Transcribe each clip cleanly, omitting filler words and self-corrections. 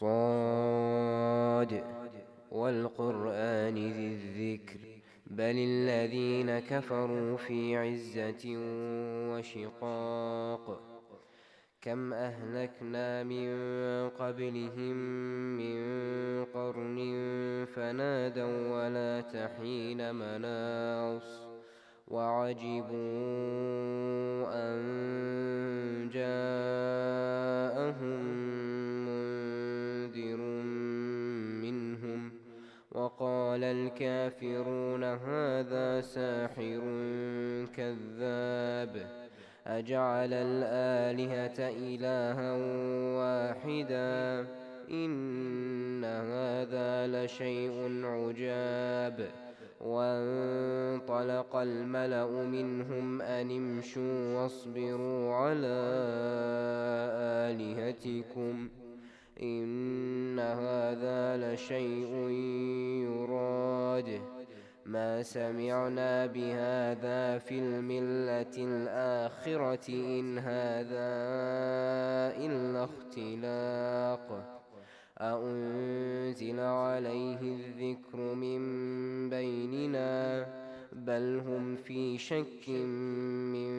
صاد والقرآن ذي الذكر بل الذين كفروا في عزة وشقاق كم أهلكنا من قبلهم من قرن فنادوا ولا تحين مناص وعجبوا أن جاءهم منذر منهم وقال الكافرون هذا ساحر كذاب أجعل الآلهة إلها واحدا إن هذا لشيء عجاب وانطلق الملأ منهم أن امشوا واصبروا على آلهتكم إن هذا لشيء يراد ما سمعنا بهذا في الملة الآخرة إن هذا إلا اختلاق أأنزل عليه الذكر من بيننا بل هم في شك من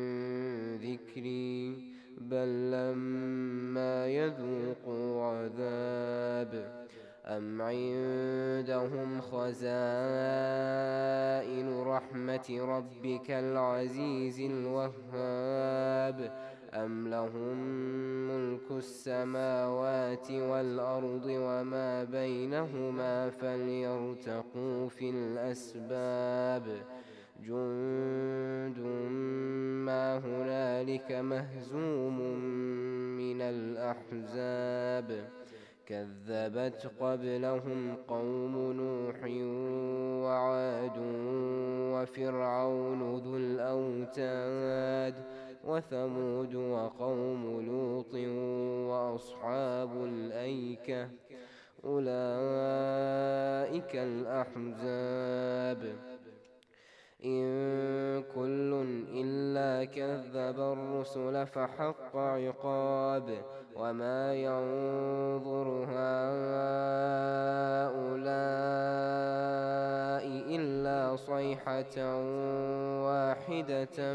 ذكري بل لما يذوقوا عذاب أم عندهم خزائن رحمة ربك العزيز الوهاب أم لهم ملك السماوات والأرض وما بينهما فليرتقوا في الأسباب جند ما هنالك مهزوم من الأحزاب كذبت قبلهم قوم نوح وعاد وفرعون ذو الأوتاد وثمود وقوم لوط وأصحاب الأيكة أولئك الأحزاب إن كل إلا كذب الرسل فحق عقاب وما ينظر هؤلاء إلا صيحة واحدة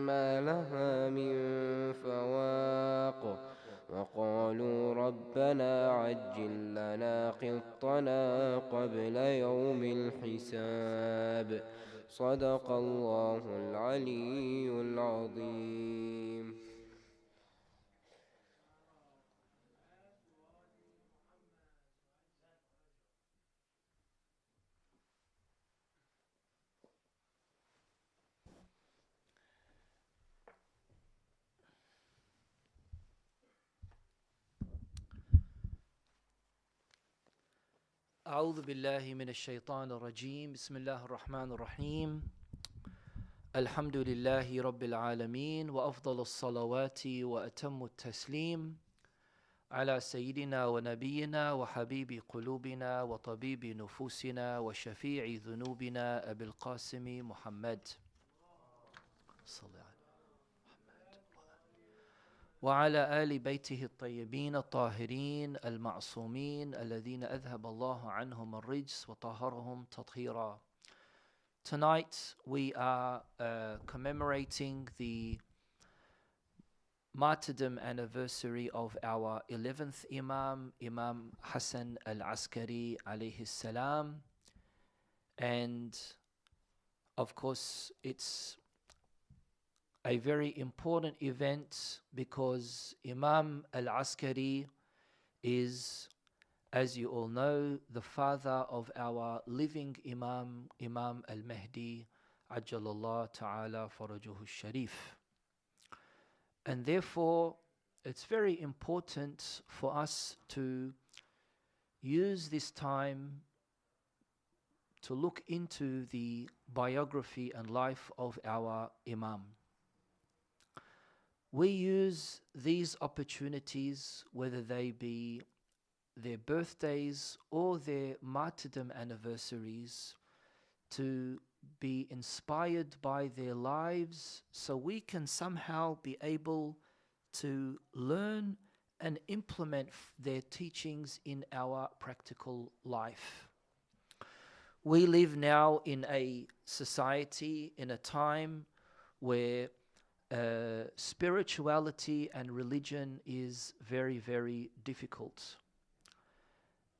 ما لها من فواق وقالوا ربنا عجل لنا قطنا قبل يوم الحساب صدق الله العلي العظيم. أعوذ بالله من الشيطان الرجيم بسم الله الرحمن الرحيم الحمد لله رب العالمين وأفضل الصلوات وأتم التسليم على سيدنا ونبينا وحبيب قلوبنا وطبيب نفوسنا وشفيع ذنوبنا أبي القاسم محمد صلى الله عليه وعلى آل بيته الطيبين الطاهرين المعصومين الذين أذهب الله عنهم الرجس وطهرهم تطهيرا. Tonight we are commemorating the martyrdom anniversary of our 11th Imam, Imam Hassan Al-Askari alayhi salam, and of course it's a very important event because Imam Al-Askari is, as you all know, the father of our living Imam, Imam Al-Mahdi, Ajjalallah Ta'ala Farajuhu Sharif. And therefore, it's very important for us to use this time to look into the biography and life of our Imam. We use these opportunities, whether they be their birthdays or their martyrdom anniversaries, to be inspired by their lives so we can somehow be able to learn and implement their teachings in our practical life. We live now in a society, in a time where spirituality and religion is very, very difficult.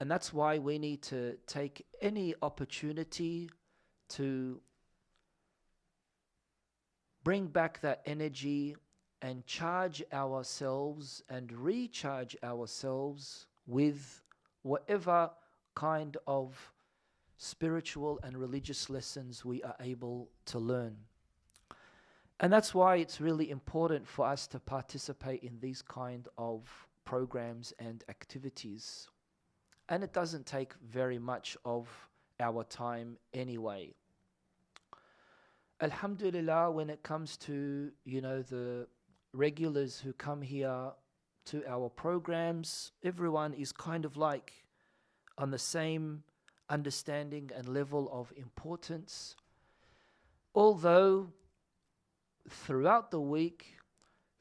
And that's why we need to take any opportunity to bring back that energy and charge ourselves and recharge ourselves with whatever kind of spiritual and religious lessons we are able to learn. And that's why it's really important for us to participate in these kind of programs and activities. And it doesn't take very much of our time anyway. Alhamdulillah, when it comes to, the regulars who come here to our programs, everyone is kind of like on the same understanding and level of importance. Although throughout the week,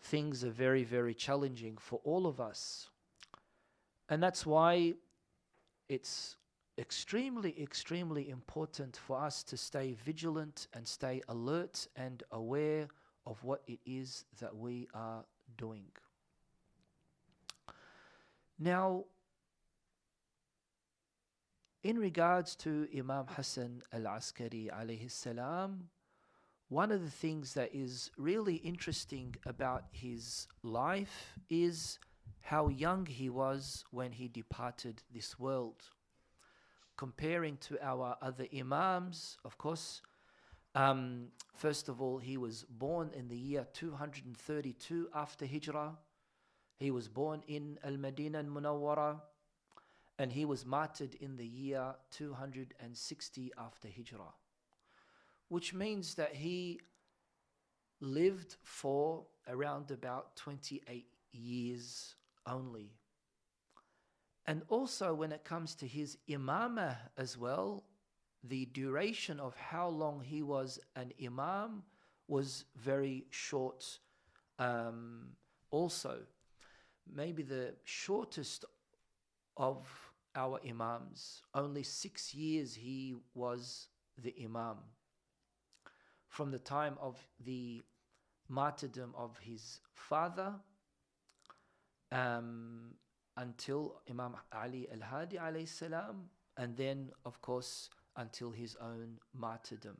things are very, very challenging for all of us. And that's why it's extremely, extremely important for us to stay vigilant and stay alert and aware of what it is that we are doing. Now, in regards to Imam Hassan Al-Askari alayhi salam, one of the things that is really interesting about his life is how young he was when he departed this world. Comparing to our other Imams, of course, first of all, he was born in the year 232 after Hijrah. He was born in Al-Madinah Al-Munawwara, and he was martyred in the year 260 after Hijrah, which means that he lived for around about 28 years only. And also when it comes to his imamah as well, the duration of how long he was an imam was very short also. Maybe the shortest of our imams, only 6 years he was the imam. From the time of the martyrdom of his father until Imam Ali Al-Hadi alayhi salam, and then of course until his own martyrdom.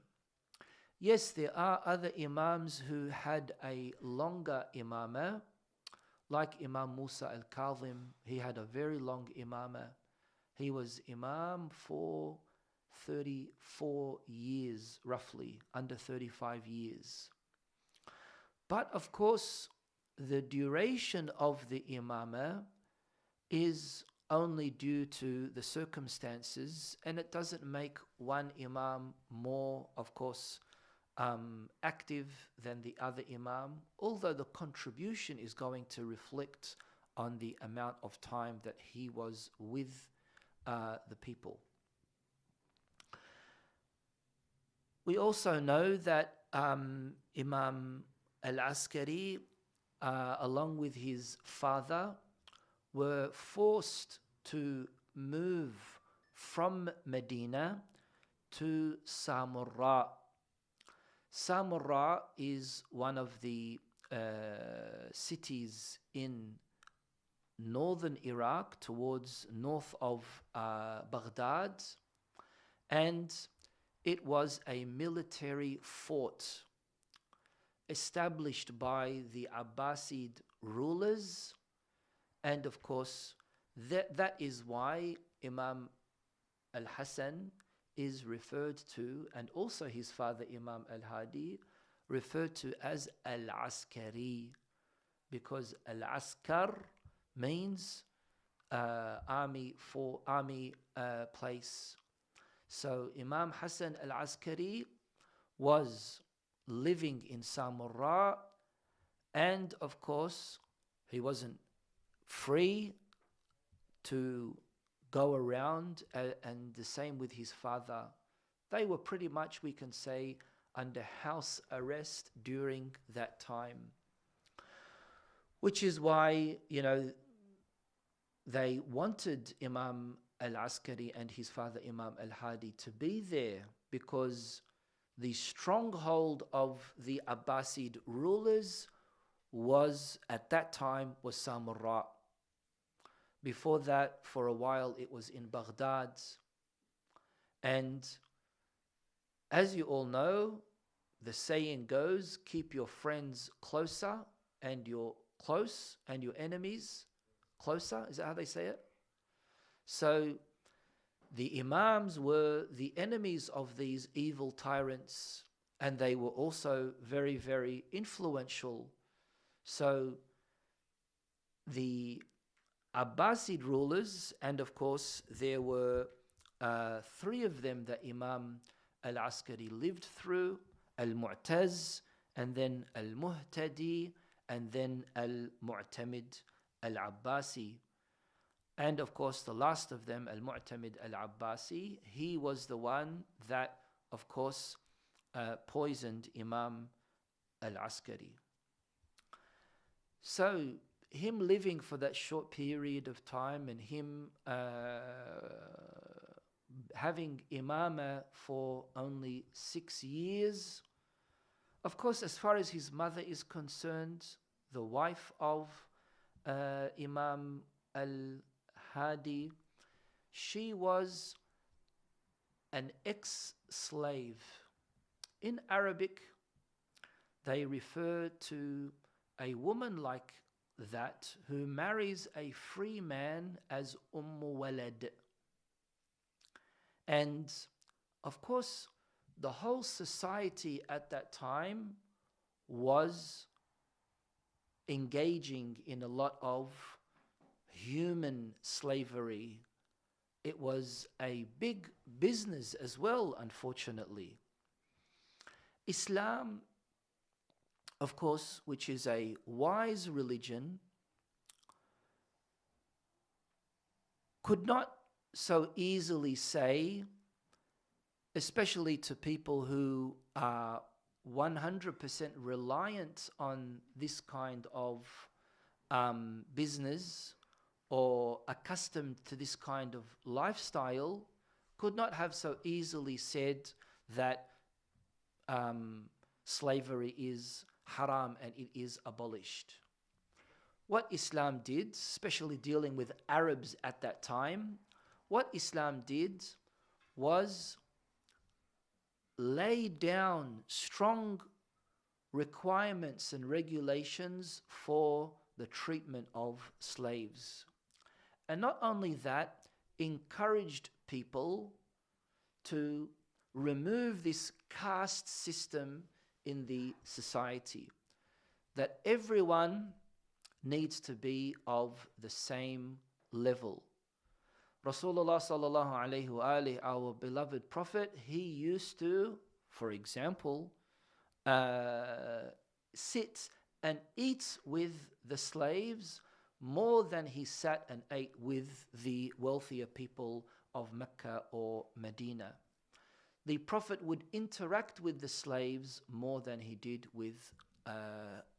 Yes, there are other imams who had a longer imamah, like Imam Musa Al-Kazim. He had a very long imamah. He was imam for 34 years, roughly, under 35 years. But of course, the duration of the imamah is only due to the circumstances, and it doesn't make one imam more, of course, active than the other imam, although the contribution is going to reflect on the amount of time that he was with the people. We also know that Imam Al-Askari, along with his father, were forced to move from Medina to Samurra. Samurra is one of the cities in northern Iraq towards north of Baghdad, and it was a military fort established by the Abbasid rulers, and of course that is why Imam Al-Hassan is referred to, and also his father Imam Al-Hadi referred to as Al-Askari, because Al-Askar means army place. So Imam Hassan Al-Askari was living in Samurra, and of course he wasn't free to go around, and the same with his father. They were pretty much, we can say, under house arrest during that time, which is why, they wanted Imam Al-Askari and his father Imam Al-Hadi to be there because the stronghold of the Abbasid rulers was at that time was Samarra. Before that, for a while, it was in Baghdad. And as you all know, the saying goes, keep your friends closer and your enemies closer. Is that how they say it? So the Imams were the enemies of these evil tyrants, and they were also very, very influential. So the Abbasid rulers, and of course there were three of them that Imam Al-Askari lived through, Al-Mu'taz, and then Al-Muhtadi, and then Al-Mu'tamid Al-Abbasi. And of course the last of them, Al-Mu'tamid Al-Abbasi, he was the one that of course poisoned Imam Al-Askari. So him living for that short period of time and him having imama for only 6 years, of course, as far as his mother is concerned, the wife of Imam Al-Hadi, she was an ex-slave. In Arabic, they refer to a woman like that who marries a free man as Walad. And of course, the whole society at that time was engaging in a lot of human slavery. It was a big business as well, unfortunately. Islam, of course, which is a wise religion, could not so easily say, especially to people who are 100% reliant on this kind of business or accustomed to this kind of lifestyle, could not have so easily said that slavery is haram and it is abolished. What Islam did, especially dealing with Arabs at that time, what Islam did was lay down strong requirements and regulations for the treatment of slaves. And not only that, encouraged people to remove this caste system in the society, that everyone needs to be of the same level. Rasulullah sallallahu alayhi wa alihi, our beloved Prophet, he used to, for example, sit and eat with the slaves more than he sat and ate with the wealthier people of Mecca or Medina. The Prophet would interact with the slaves more than he did with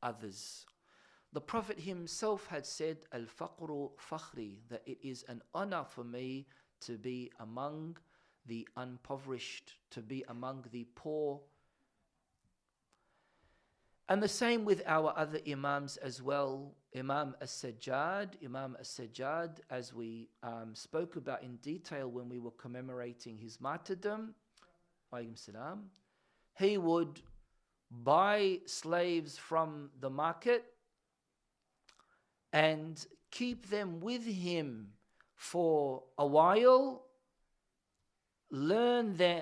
others. The Prophet himself had said, Al-Faqru Fakhri, that it is an honor for me to be among the impoverished, to be among the poor. And the same with our other Imams as well. Imam As-Sajjad, as we spoke about in detail when we were commemorating his martyrdom, he would buy slaves from the market and keep them with him for a while,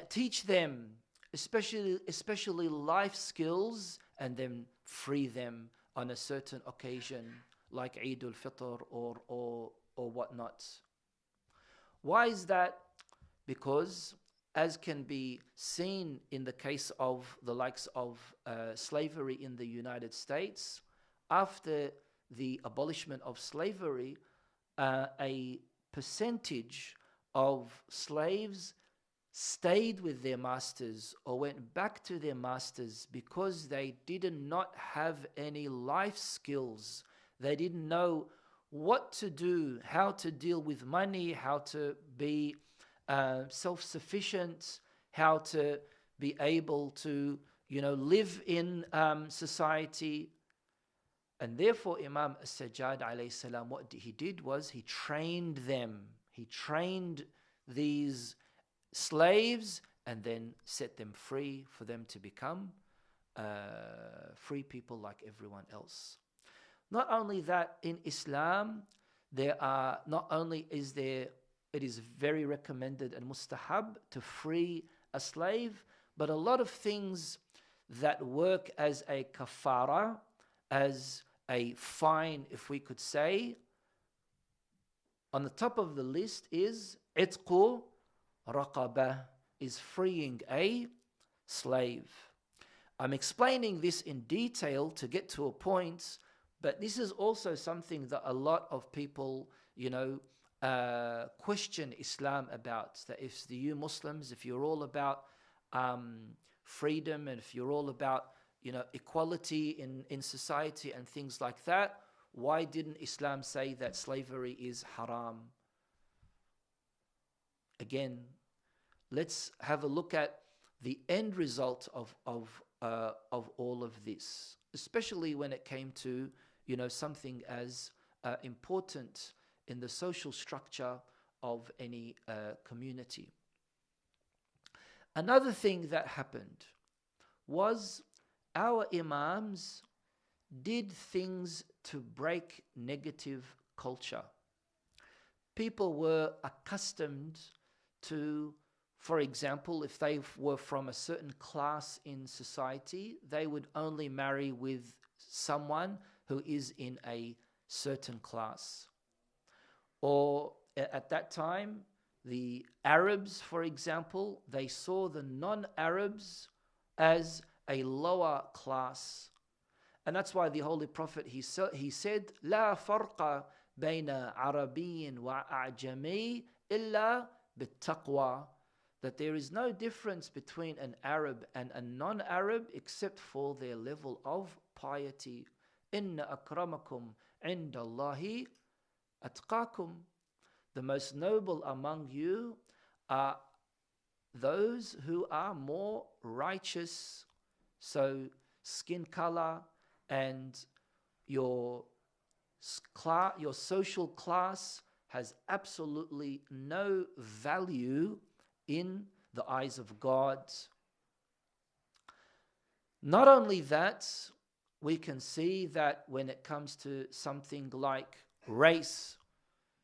teach them, especially life skills, and then free them on a certain occasion, like Eid al-Fitr or whatnot. Why is that? Because, as can be seen in the case of the likes of slavery in the United States, after the abolishment of slavery, a percentage of slaves stayed with their masters or went back to their masters because they did not have any life skills. They didn't know what to do, how to deal with money, how to be self-sufficient, how to be able to, live in society. And therefore, Imam As-Sajjad alayhi salam, what he did was he trained them. He trained these slaves and then set them free for them to become free people like everyone else. Not only that, in Islam, it is very recommended and mustahab to free a slave, but a lot of things that work as a kafara, as a fine, if we could say, on the top of the list is itqu raqabah, is freeing a slave. I'm explaining this in detail to get to a point, but this is also something that a lot of people, question Islam about. That if you Muslims, if you're all about freedom, and if you're all about equality in society and things like that, why didn't Islam say that slavery is haram? Again, let's have a look at the end result of all of this, especially when it came to something as important in the social structure of any community. Another thing that happened was our Imams did things to break negative culture. People were accustomed to, for example, if they were from a certain class in society, they would only marry with someone who is in a certain class. Or at that time, the Arabs, for example, they saw the non-Arabs as a lower class. And that's why the Holy Prophet, he said, لا فرق بين عربي وأعجمي إلا بالتقوى, that there is no difference between an Arab and a non-Arab except for their level of piety. إن أكرمكم عند الله أتقاكم. The most noble among you are those who are more righteous. So skin color and your social class has absolutely no value in the eyes of God. Not only that, we can see that when it comes to something like race,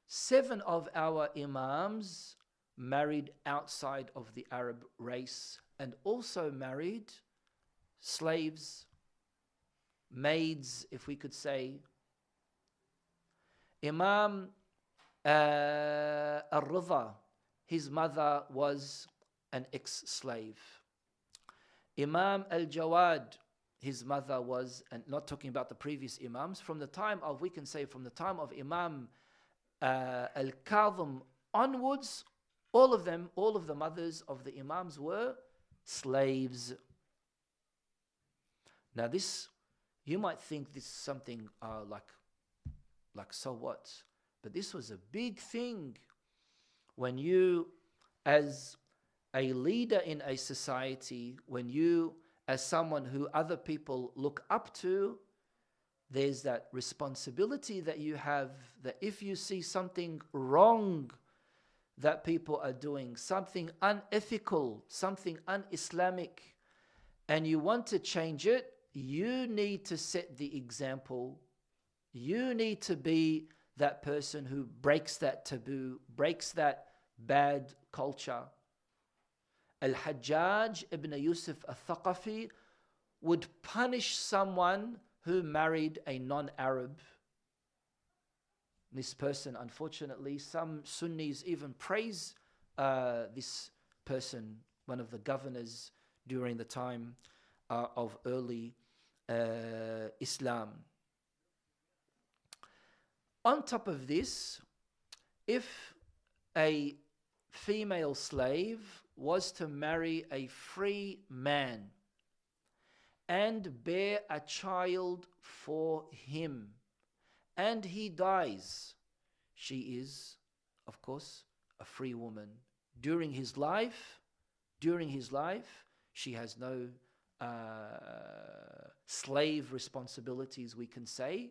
7 of our Imams married outside of the Arab race and also married slaves, maids, if we could say. Imam Al-Ridha, his mother was an ex-slave. Imam Al-Jawad, his mother was, and not talking about the previous Imams, from the time of Imam Al-Kadhim onwards, all of the mothers of the Imams were slaves. Now this, you might think this is something like so what? But this was a big thing. When you, as a leader in a society, when you, as someone who other people look up to, there's that responsibility that you have, that if you see something wrong that people are doing, something unethical, something un-Islamic, and you want to change it, you need to set the example. You need to be that person who breaks that taboo, breaks that bad culture. Al-Hajjaj ibn Yusuf al-Thaqafi would punish someone who married a non-Arab. This person, unfortunately, some Sunnis even praise this person, one of the governors during the time of early Islam. On top of this, if a female slave was to marry a free man and bear a child for him, and he dies, she is, of course, a free woman. During his life, she has no slave responsibilities, we can say.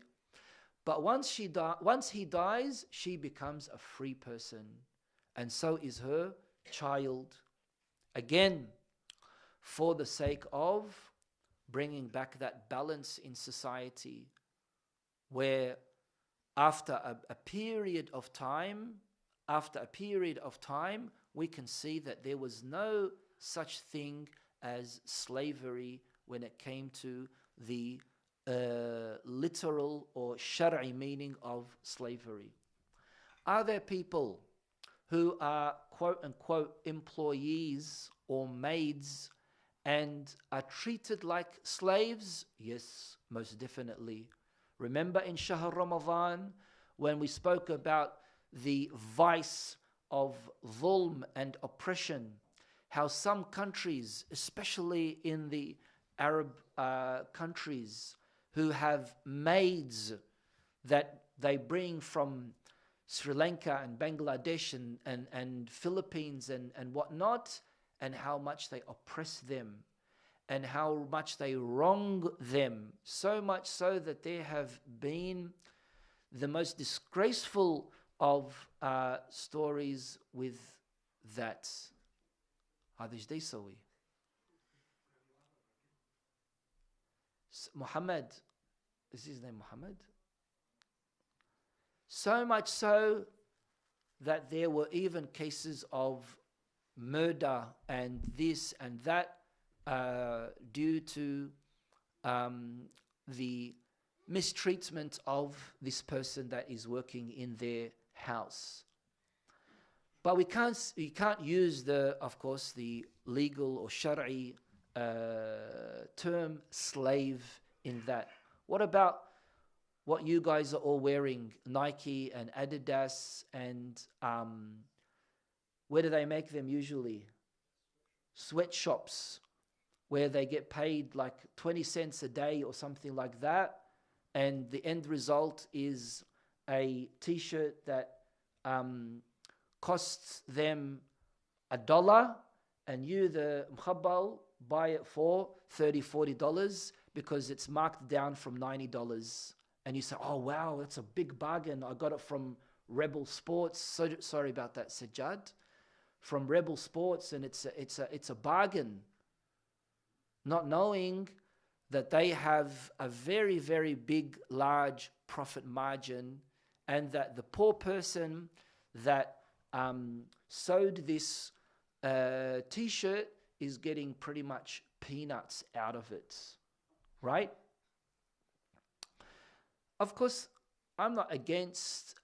But once he dies, she becomes a free person, and so is her child. Again, for the sake of bringing back that balance in society, where after a period of time, we can see that there was no such thing as slavery when it came to the literal or shari meaning of slavery. Are there people who are quote unquote employees or maids and are treated like slaves? Yes, most definitely. Remember in Shahr Ramadan when we spoke about the vice of dhulm and oppression, how some countries, especially in the Arab countries, who have maids that they bring from Sri Lanka and Bangladesh and Philippines and whatnot, and how much they oppress them and how much they wrong them, so much so that there have been the most disgraceful of stories with that. Muhammad, is his name Muhammad? So much so that there were even cases of murder and this and that due to the mistreatment of this person that is working in their house. But we can't use of course, the legal or shari term slave in that. What about what you guys are all wearing, Nike and Adidas, and where do they make them usually? Sweatshops, where they get paid like 20 cents a day or something like that, and the end result is a t-shirt that costs them $1, and you, the mkhabbal, buy it for $30, $40 because it's marked down from $90. And you say, oh wow, that's a big bargain. I got it from Rebel Sports. So sorry about that, Sajjad. From Rebel Sports, and it's a bargain. Not knowing that they have a very, very big, large profit margin, and that the poor person that sewed this t-shirt is getting pretty much peanuts out of it, right? Of course, I'm not against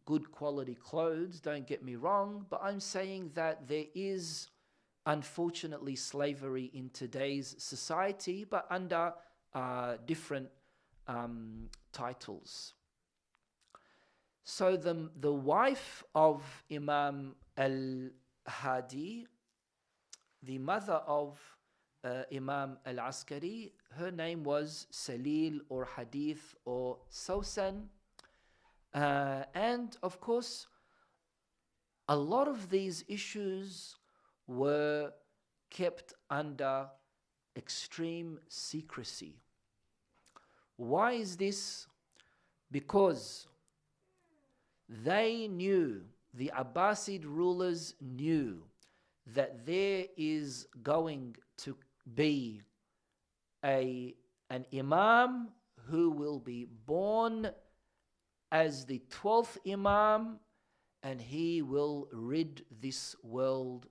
good quality clothes, don't get me wrong, but I'm saying that there is unfortunately slavery in today's society, but under different titles. So the wife of Imam Al-Hadi, the mother of Imam Al-Askari, her name was Salil or Hadith or Sawsan. And of course, a lot of these issues were kept under extreme secrecy. Why is this? Because they knew, the Abbasid rulers knew, that there is going to be an imam who will be born as the 12th imam, and he will rid this world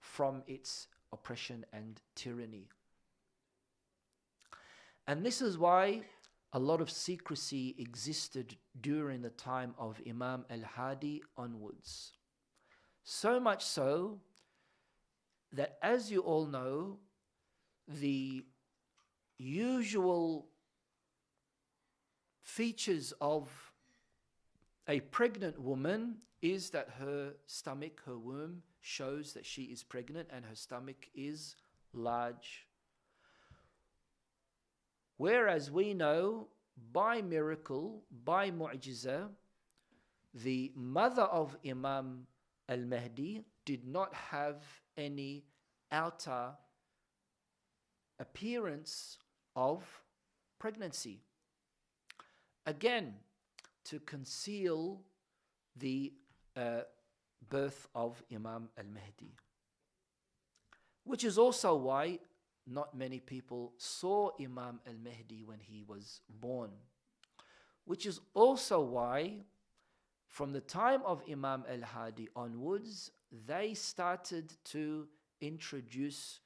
from its oppression and tyranny. And this is why a lot of secrecy existed during the time of Imam Al-Hadi onwards. So much so that, as you all know, the usual features of a pregnant woman is that her stomach, her womb, shows that she is pregnant and her stomach is large. Whereas we know by miracle, by mu'jiza, the mother of Imam al-Mahdi did not have any outer appearance of pregnancy. Again, to conceal the birth of Imam al-Mahdi. Which is also why not many people saw Imam al-Mahdi when he was born. Which is also why from the time of Imam al-Hadi onwards, they started to introduce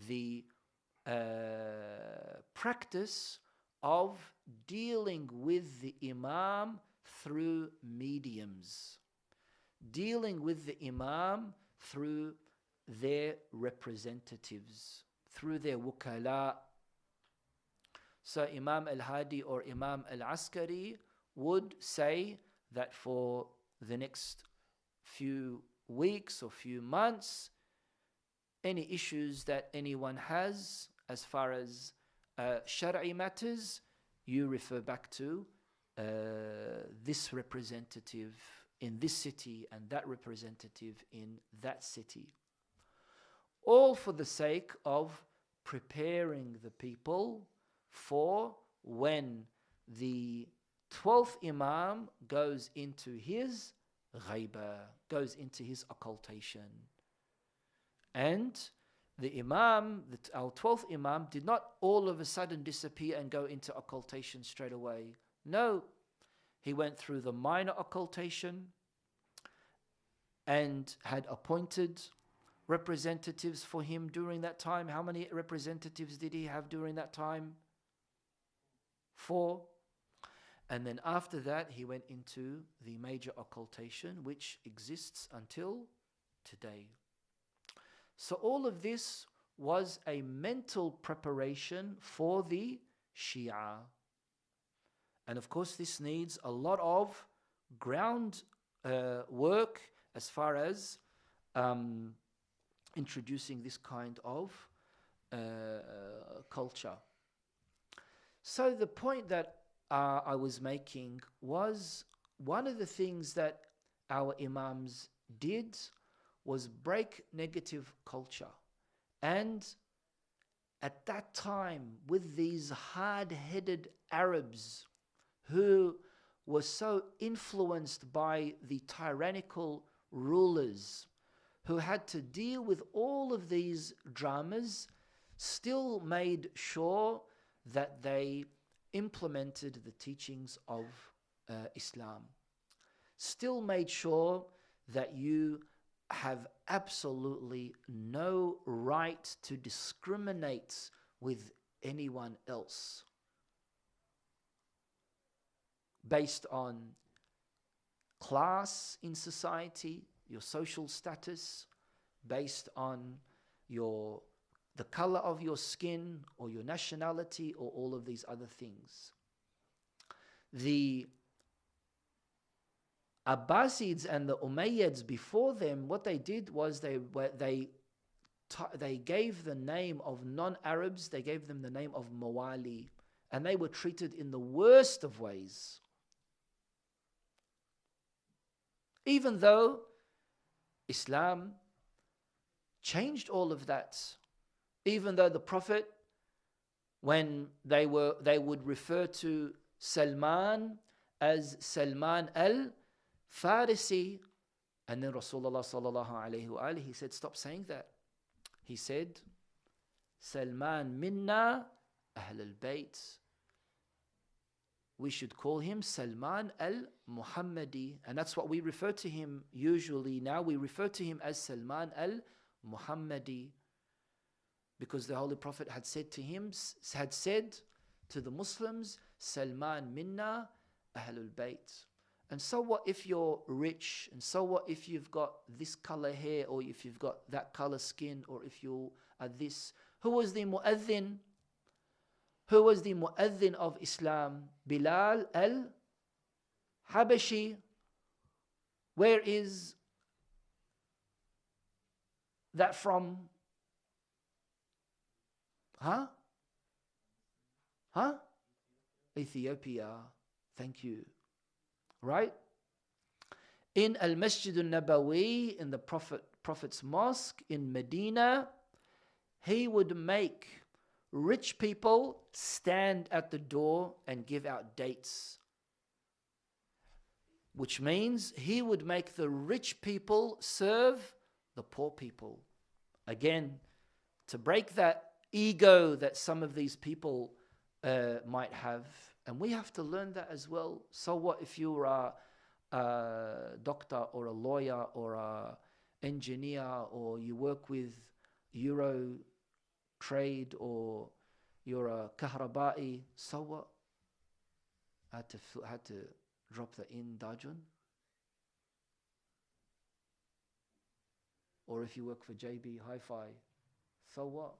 the practice of dealing with the Imam through mediums, dealing with the Imam through their representatives, through their wukala. So Imam al-Hadi or Imam al-Askari would say that for the next few weeks or few months, any issues that anyone has as far as Shari'i matters, you refer back to this representative in this city and that representative in that city. All for the sake of preparing the people for when the 12th Imam goes into his ghaiba, goes into his occultation. And the Imam, our 12th Imam, did not all of a sudden disappear and go into occultation straight away. No, he went through the minor occultation and had appointed representatives for him during that time. How many representatives did he have during that time? 4. And then after that, he went into the major occultation, which exists until today. So all of this was a mental preparation for the Shia. And of course, this needs a lot of ground work as far as introducing this kind of culture. So the point that I was making was one of the things that our Imams did was break negative culture. And at that time, with these hard-headed Arabs who were so influenced by the tyrannical rulers, who had to deal with all of these dramas, still made sure that they implemented the teachings of Islam. Still made sure that you have absolutely no right to discriminate with anyone else based on class in society, your social status, based on the color of your skin or your nationality or all of these other things. The Abbasids and the Umayyads before them, what they did was they gave the name of non-Arabs, they gave them the name of Mawali, and they were treated in the worst of ways. Even though Islam changed all of that, even though the Prophet, when they would refer to Salman as Salman al-Farisi, and then Rasulullah sallallahu alayhi wa alihi, he said, stop saying that. He said, Salman minna ahl al-bayt. We should call him Salman al-Muhammadi. And that's what we refer to him usually now. We refer to him as Salman al-Muhammadi. Because the Holy Prophet had said to the Muslims, Salman minna ahlul bayt. And so what if you're rich? And so what if you've got this color hair, or if you've got that color skin, or if you are this? Who was the mu'adhin? Who was the mu'adhin of Islam? Bilal al-Habashi. Where is that from? Huh? Ethiopia, thank you. Right? In Al-Masjid Al-Nabawi, in the Prophet's mosque in Medina, he would make rich people stand at the door and give out dates. Which means he would make the rich people serve the poor people. Again, to break that ego that some of these people might have. And we have to learn that as well. So what if you are a doctor or a lawyer or a engineer, or you work with Euro trade, or you're a kahrabai, so what? I had to drop the in dajun. Or if you work for JB Hi-Fi, so what?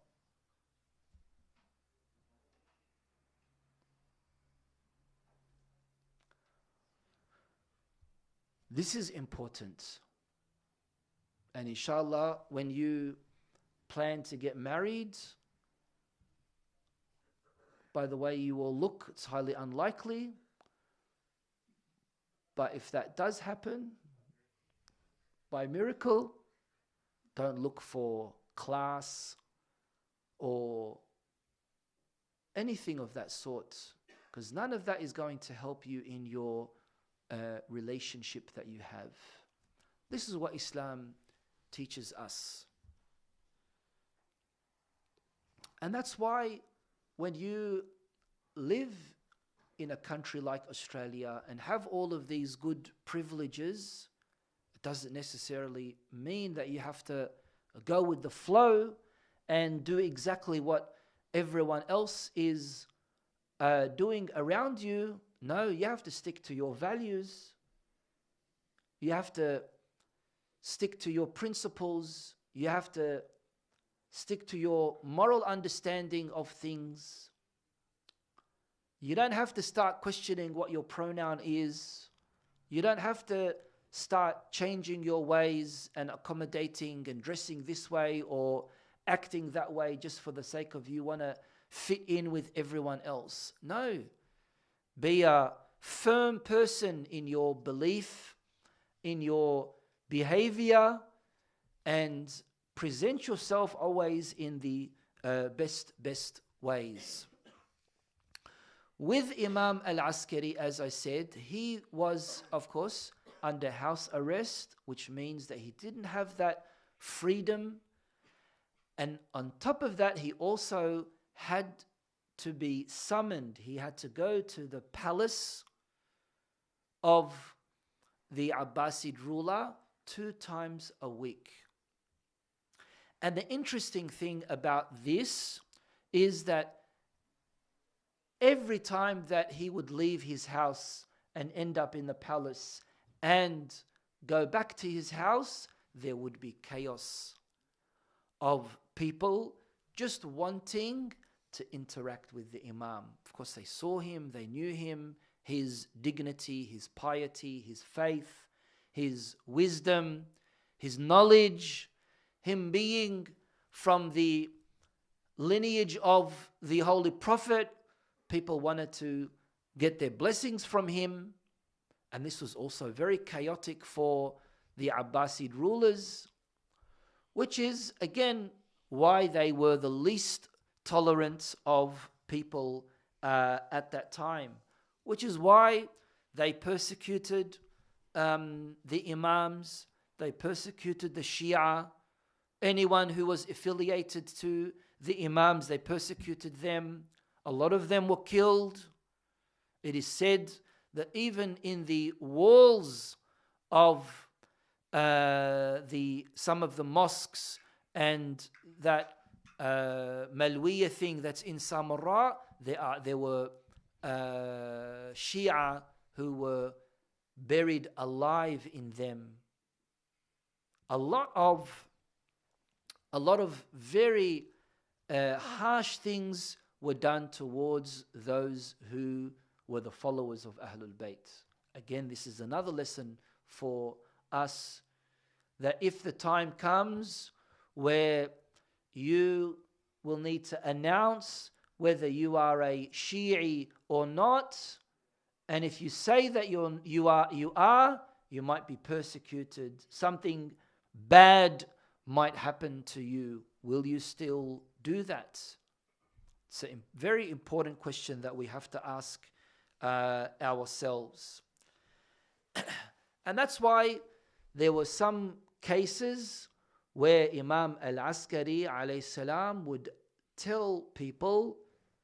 This is important. And inshallah, when you plan to get married, by the way you will look, it's highly unlikely. But if that does happen, by miracle, don't look for class or anything of that sort, because none of that is going to help you in your relationship that you have. This is what Islam teaches us. And that's why when you live in a country like Australia and have all of these good privileges, it doesn't necessarily mean that you have to go with the flow and do exactly what everyone else is doing around you. No, you have to stick to your values. You have to stick to your principles. You have to stick to your moral understanding of things. You don't have to start questioning what your pronoun is. You don't have to start changing your ways and accommodating and dressing this way or acting that way just for the sake of you want to fit in with everyone else. No. Be a firm person in your belief, in your behavior, and present yourself always in the best ways. With Imam Al-Askari, as I said, he was, of course, under house arrest, which means that he didn't have that freedom. And on top of that, he also had to be summoned. He had to go to the palace of the Abbasid ruler 2 times a week. And the interesting thing about this is that every time that he would leave his house and end up in the palace and go back to his house, there would be chaos of people just wanting to interact with the Imam. Of course, they saw him, they knew him, his dignity, his piety, his faith, his wisdom, his knowledge, him being from the lineage of the Holy Prophet. People wanted to get their blessings from him. And this was also very chaotic for the Abbasid rulers, which is, again, why they were the least tolerant of people at that time, which is why they persecuted the Imams, they persecuted the Shia, anyone who was affiliated to the Imams, they persecuted them. A lot of them were killed. It is said that even in the walls of some of the mosques and that Malwiya thing that's in Samarra, there were Shia who were buried alive in them. A lot of very harsh things were done towards those who were the followers of Ahlul Bayt. Again, this is another lesson for us, that if the time comes where you will need to announce whether you are a Shi'i or not. And if you say that you are, you might be persecuted. Something bad might happen to you. Will you still do that? It's a very important question that we have to ask ourselves. And that's why there were some cases where Imam Al-Askari alayhi salam would tell people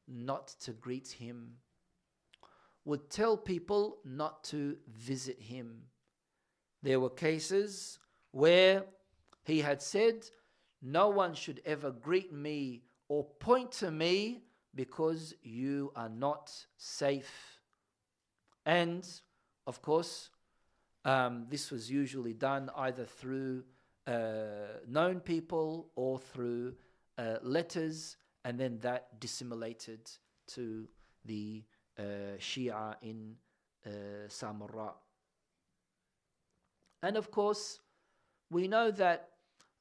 not to greet him, would tell people not to visit him. There were cases where he had said, no one should ever greet me or point to me because you are not safe. And of course, this was usually done either through known people or through letters, and then that disseminated to the Shia in Samarra. And of course, we know that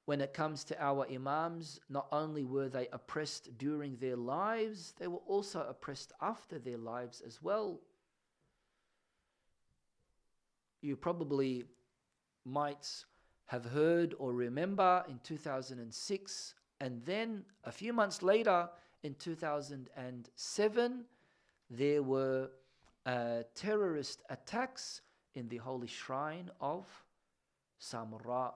when it comes to our Imams, not only were they oppressed during their lives, they were also oppressed after their lives as well. You probably might have heard or remember in 2006, and then a few months later in 2007, there were terrorist attacks in the holy shrine of Samarra.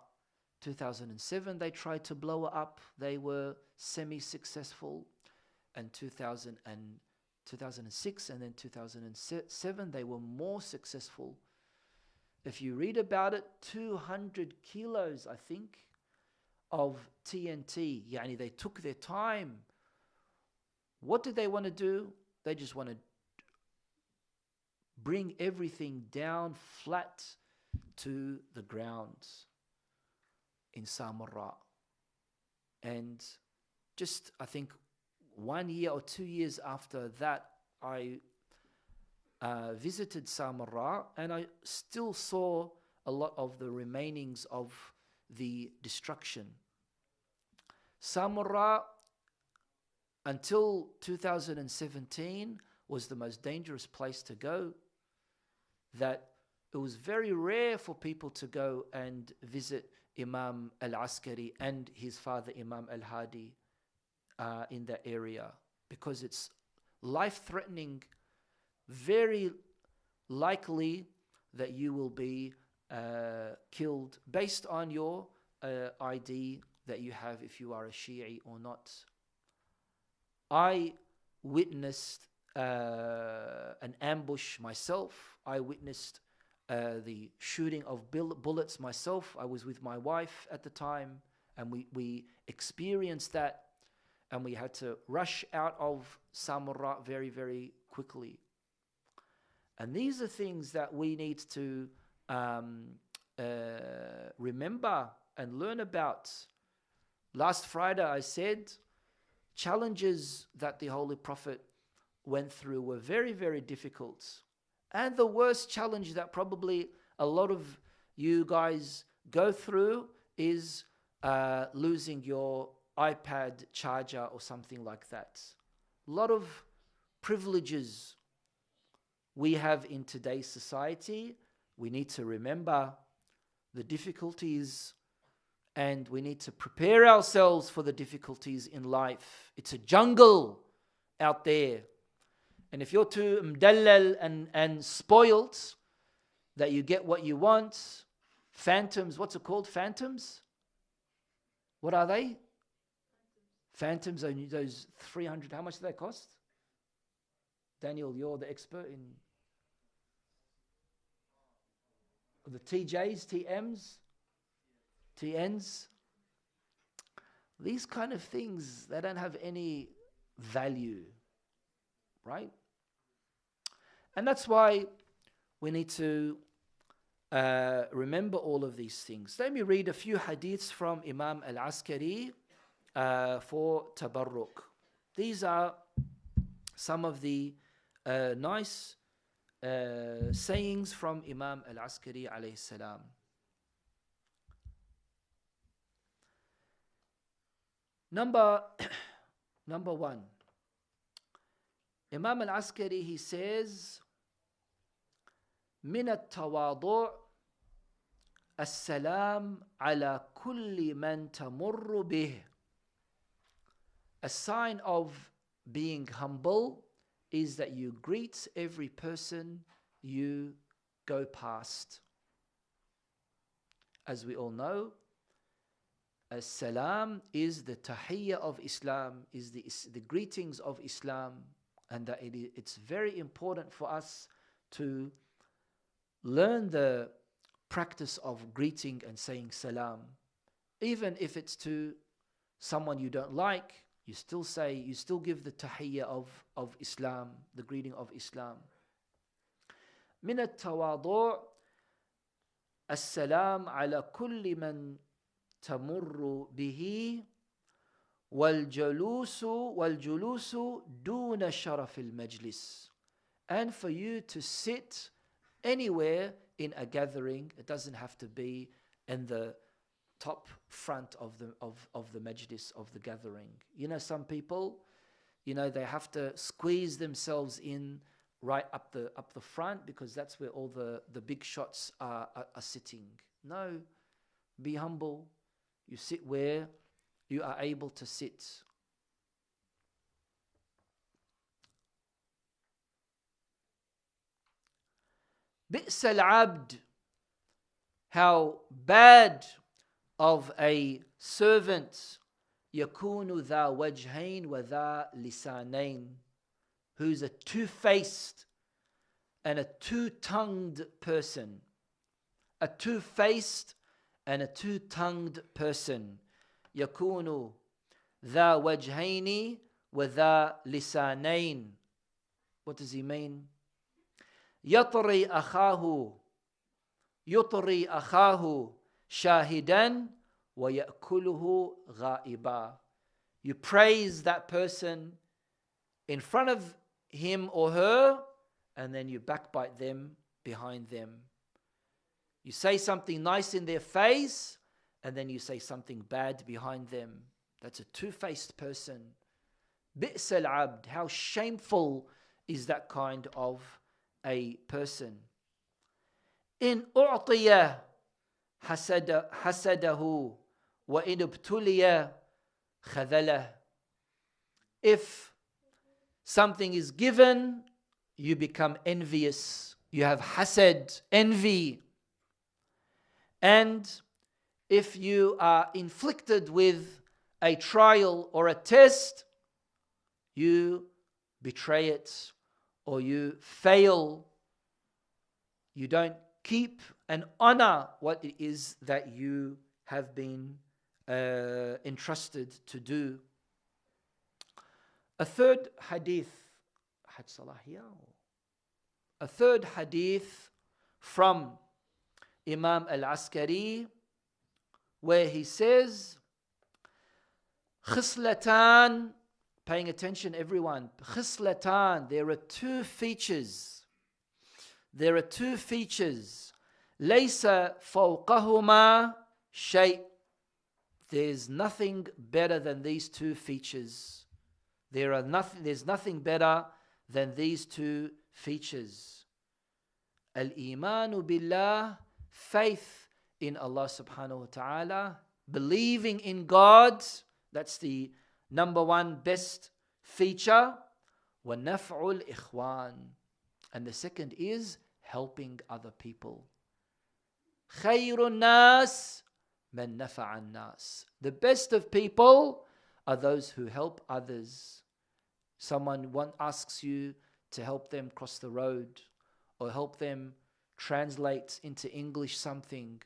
2007, they tried to blow it up. They were semi-successful. And 2006 and then 2007, they were more successful. If you read about it, 200 kilos, I think, of TNT. Yani they took their time. What did they want to do? They just want to bring everything down flat to the ground in Samarra. And just, I think, 1 year or 2 years after that, I visited Samarra, and I still saw a lot of the remainings of the destruction. Samarra, until 2017, was the most dangerous place to go. That it was very rare for people to go and visit Imam Al-Askari and his father Imam Al-Hadi in that area, because it's life-threatening, very likely that you will be killed based on your ID that you have, if you are a Shi'i or not. I witnessed an ambush myself. I witnessed the shooting of bullets myself. I was with my wife at the time, and we experienced that, and we had to rush out of Samarra very, very quickly. And these are things that we need to remember and learn about. Last Friday I said challenges that the Holy Prophet went through were very, very difficult. And the worst challenge that probably a lot of you guys go through is losing your iPad charger or something like that. A lot of privileges we have in today's society. We need to remember the difficulties, and we need to prepare ourselves for the difficulties in life. It's a jungle out there. And if you're too mdallal and spoiled, that you get what you want, phantoms, what's it called? Phantoms? What are they? Phantoms are those 300, how much do they cost? Daniel, you're the expert in the TJs, TMs, TNs. These kind of things, they don't have any value, right? And that's why we need to remember all of these things. Let me read a few hadiths from Imam Al-Askari for Tabarruk. These are some of the nice sayings from Imam Al-Askari alayhi salam. Number one, Imam Al-Askari, he says, من التواضع السلام على كل من تمر به. A sign of being humble is that you greet every person you go past. As we all know, as-salam is the tahiyyah of Islam, is the greetings of Islam, and that it's very important for us to learn the practice of greeting and saying salam. Even if it's to someone you don't like, you still give the tahiyyah of Islam, the greeting of Islam. من التواضع السلام على كل من تمر به والجلوس دون شرف المجلس. And for you to sit anywhere in a gathering, it doesn't have to be in the top front of the majlis, of the gathering. You know, some people, you know, they have to squeeze themselves in right up the front because that's where all the big shots are sitting. No, be humble. You sit where you are able to sit. بئس العبد, how bad of a servant, يكون ذا وجهين وذا لسانين, who's a two-faced and a two-tongued person. A two-faced and a two-tongued person. يكون ذا وجهين وذا لسانين. What does he mean? يطري أخاه شاهدا ويأكله غائبا. You praise that person in front of him or her, and then you backbite them behind them. You say something nice in their face, and then you say something bad behind them. That's a two-faced person. بئس العبد, how shameful is that kind of a person. إن أعطي حسده وإن ابتلي خذله. If something is given, you become envious. You have hasad, envy. And if you are inflicted with a trial or a test, you betray it or you fail. You don't keep and honor what it is that you have been entrusted to do. A third hadith from Imam Al-Askari, where he says, khislatan, paying attention everyone, khislatan, there are two features. There are two features. Laysa fawqahuma shay. There's nothing better than these two features. There's nothing better than these two features. Al-imanu billah, faith in Allah subhanahu wa ta'ala, believing in God, that's the number one best feature. Wa naf'ul ikhwan, and the second is helping other people. Khayrun nas man nafa'an nas. The best of people are those who help others. Someone asks you to help them cross the road, or help them translate into English something,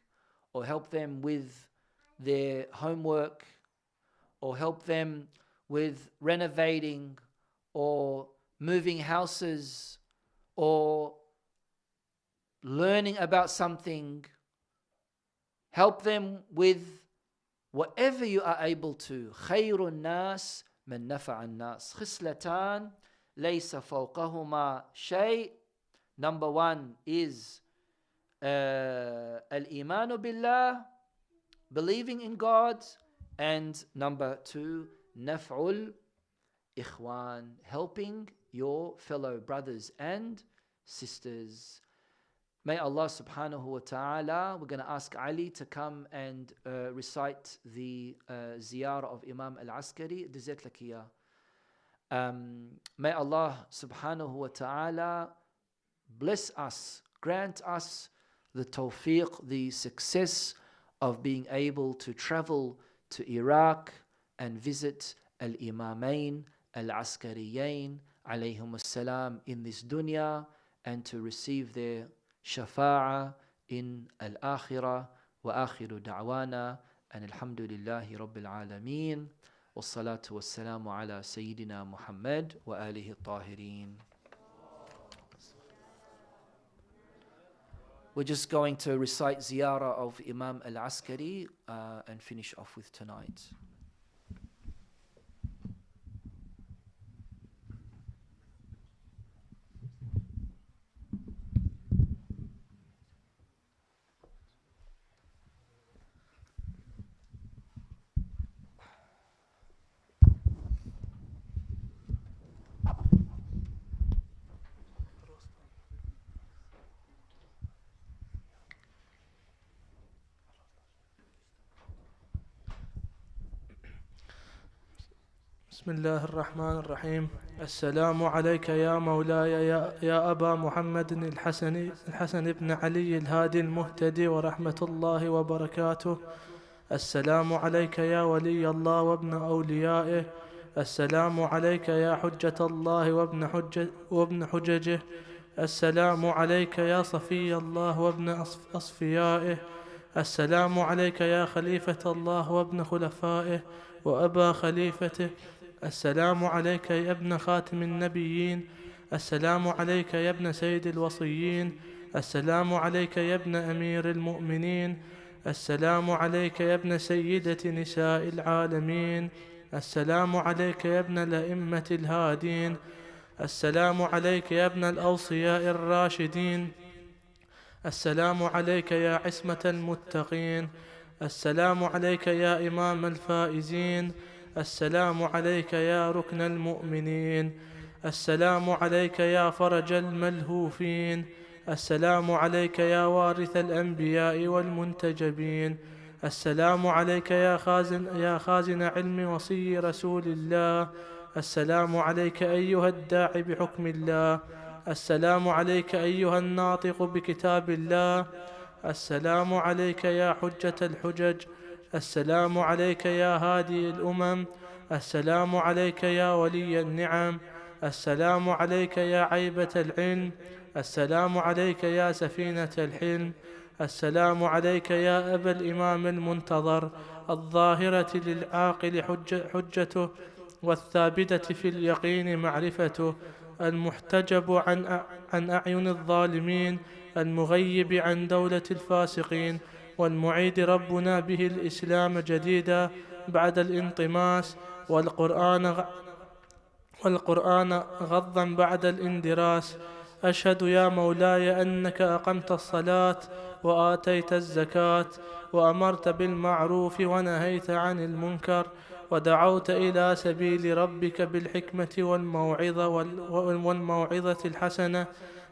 or help them with their homework, or help them with renovating, or moving houses, or learning about something. Help them with whatever you are able to. Khayrun nas man nafa'an nas. Khislatan laysa fawqahuma shay. Number one is al-imanu billah, believing in God. And number two, naf'ul ikhwan, helping your fellow brothers and sisters. May Allah subhanahu wa ta'ala, we're going to ask Ali to come and recite the ziyarah of Imam Al-Askari. May Allah subhanahu wa ta'ala bless us, grant us the tawfiq, the success of being able to travel to Iraq and visit Al-Imamain Al-Askariyain alayhum as-salam in this dunya, and to receive their shafa'a in al-akhirah. Wa akhiru da'wana and alhamdulillahi rabbil alameen. Wassalatu wassalamu ala Sayyidina Muhammad wa alihi tahirin. We're just going to recite ziyarah of Imam Al-Askari and finish off with tonight. بسم الله الرحمن الرحيم. السلام عليك يا مولاي يا أبا محمد الحسن بن علي الهادي المهتدي ورحمة الله وبركاته. السلام عليك يا ولي الله وابن أوليائه. السلام عليك يا حجة الله وابن حججه. السلام عليك يا صفي الله وابن أصفيائه. السلام عليك يا خليفة الله وابن خلفائه وأبا خليفته. السلام عليك يا ابن خاتم النبيين. السلام عليك يا ابن سيد الوصيين. السلام عليك يا ابن أمير المؤمنين. السلام عليك يا ابن سيدة نساء العالمين. السلام عليك يا ابن الأئمة الهادين. السلام عليك يا ابن الأوصياء الراشدين. السلام عليك يا عصمة المتقين. السلام عليك يا إمام الفائزين. السلام عليك يا ركن المؤمنين. السلام عليك يا فرج الملهوفين. السلام عليك يا وارث الأنبياء والمنتجبين. السلام عليك يا خازن علم وصي رسول الله. السلام عليك أيها الداعي بحكم الله. السلام عليك أيها الناطق بكتاب الله. السلام عليك يا حجة الحجج. السلام عليك يا هادي الأمم. السلام عليك يا ولي النعم. السلام عليك يا عيبة العلم. السلام عليك يا سفينة الحلم. السلام عليك يا أبا الإمام المنتظر، الظاهرة للعاقل حجته، والثابتة في اليقين معرفته، المحتجب عن أعين الظالمين، المغيب عن دولة الفاسقين، والمعيد ربنا به الإسلام جديدا بعد الانطماس، والقرآن غضا بعد الاندراس. أشهد يا مولاي أنك أقمت الصلاة وآتيت الزكاة وأمرت بالمعروف ونهيت عن المنكر ودعوت إلى سبيل ربك بالحكمة والموعظة الحسنة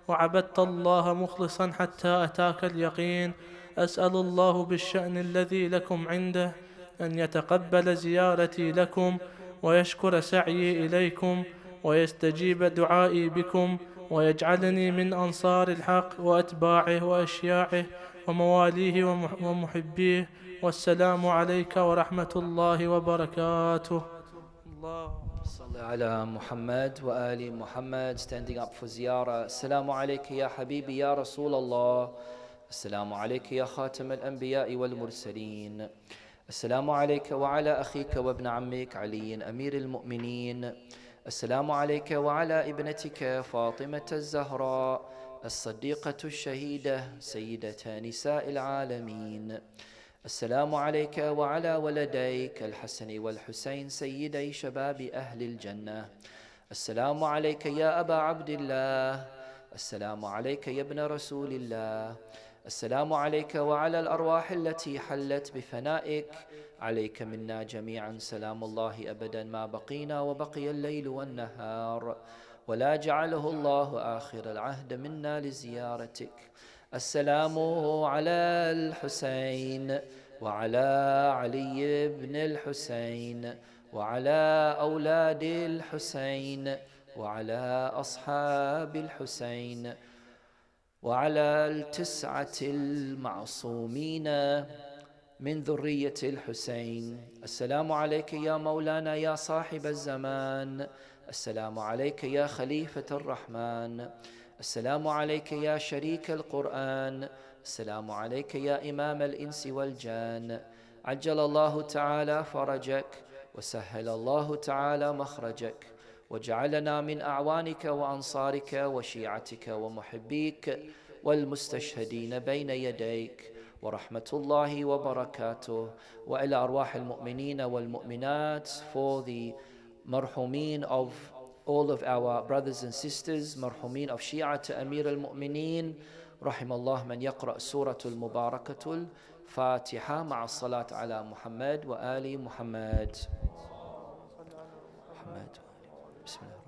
وعبدت الله مخلصا حتى أتاك اليقين. أسأل الله بالشأن الذي لكم عنده أن يتقبل زيارتي لكم ويشكر سعيي إليكم ويستجيب دعائي بكم ويجعلني من أنصار الحق وأتباعه وأشياعه ومواليه ومحبيه. والسلام عليك ورحمة الله وبركاته. صلى على محمد وآل محمد. Standing up for ziyarah. السلام عليك يا حبيبي يا رسول الله. السلام عليك يا خاتم الأنبياء والمرسلين. السلام عليك وعلى أخيك وابن عمك علي أمير المؤمنين. السلام عليك وعلى ابنتك فاطمة الزهراء الصديقة الشهيدة سيدة نساء العالمين. السلام عليك وعلى ولديك الحسن والحسين سيدي شباب أهل الجنة. السلام عليك يا أبا عبد الله. السلام عليك يا ابن رسول الله. السلام عليك وعلى الأرواح التي حلت بفنائك. عليك منا جميعا سلام الله أبدا ما بقينا وبقي الليل والنهار. ولا جعله الله آخر العهد منا لزيارتك. السلام على الحسين وعلى علي بن الحسين وعلى أولاد الحسين وعلى أصحاب الحسين وعلى 9 المعصومين من ذرية الحسين. السلام عليك يا مولانا يا صاحب الزمان، السلام عليك يا خليفة الرحمن، السلام عليك يا شريك القرآن، السلام عليك يا إمام الإنس والجان. عجل الله تعالى فرجك وسهل الله تعالى مخرجك، وجعلنا من أعوانك وأنصارك وشيعتك ومحبيك والمستشهدين بين يديك، ورحمة الله وبركاته. وإلى أرواح المؤمنين والمؤمنات, for the marhumin of all of our brothers and sisters, marhumin of Shi'at Amir al-Mu'mineen, رحم الله من يقرأ سورة المباركة الفاتحة مع الصلاة على محمد وآل محمد. بسم الله.